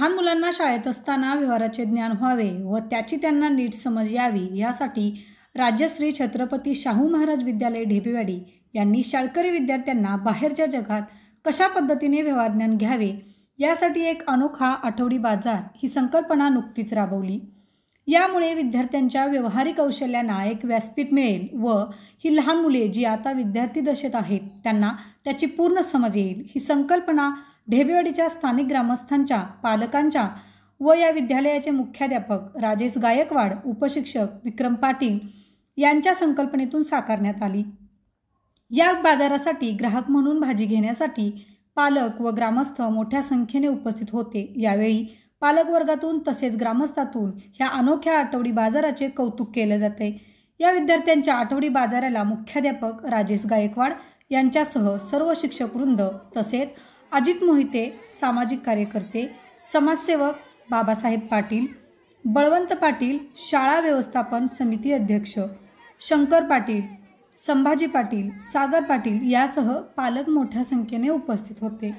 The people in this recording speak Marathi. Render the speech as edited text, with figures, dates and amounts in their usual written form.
लहान मुलांना शाळेत असताना व्यवहाराचे ज्ञान व्हावे व त्याची त्यांना नीट समज यावी यासाठी राजश्री छत्रपती शाहू महाराज विद्यालय ढेपेवाडी यांनी शाळकरी विद्यार्थ्यांना बाहेरच्या जगात कशा पद्धतीने व्यवहार ज्ञान घ्यावे यासाठी एक अनोखा आठवडी बाजार ही संकल्पना नुकतीच राबवली। यामुळे विद्यार्थ्यांच्या व्यावहारिक कौशल्यांना एक व्यासपीठ मिळेल व ही लहान मुले जी आता विद्यार्थी दशेत आहेत त्यांना त्याची पूर्ण समज येईल। ही संकल्पना ढेपेवाडीच्या स्थानिक ग्रामस्थांच्या, पालकांच्या व या विद्यालयाचे मुख्याध्यापक राजेश गायकवाड, उपशिक्षक विक्रम पाटील यांच्या संकल्पनेतून साकारण्यात आली। या बाजारासाठी ग्राहक म्हणून भाजी घेण्यासाठी पालक व ग्रामस्थ मोठ्या संख्येने उपस्थित होते। यावेळी पालक वर्गातून तसेच ग्रामस्थातून ह्या अनोख्या आठवडी बाजाराचे कौतुक केले जाते। या विद्यार्थ्यांच्या आठवडी बाजाराला मुख्याध्यापक राजेश गायकवाड यांच्यासह सर्व शिक्षक वृंद तसेच अजित मोहिते, सामाजिक कार्यकर्ते, समाजसेवक बाबासाहेब पाटील, बळवंत पाटील, शाळा व्यवस्थापन समिती अध्यक्ष शंकर पाटील, संभाजी पाटील, सागर पाटील यासह पालक मोठ्या संख्येने उपस्थित होते।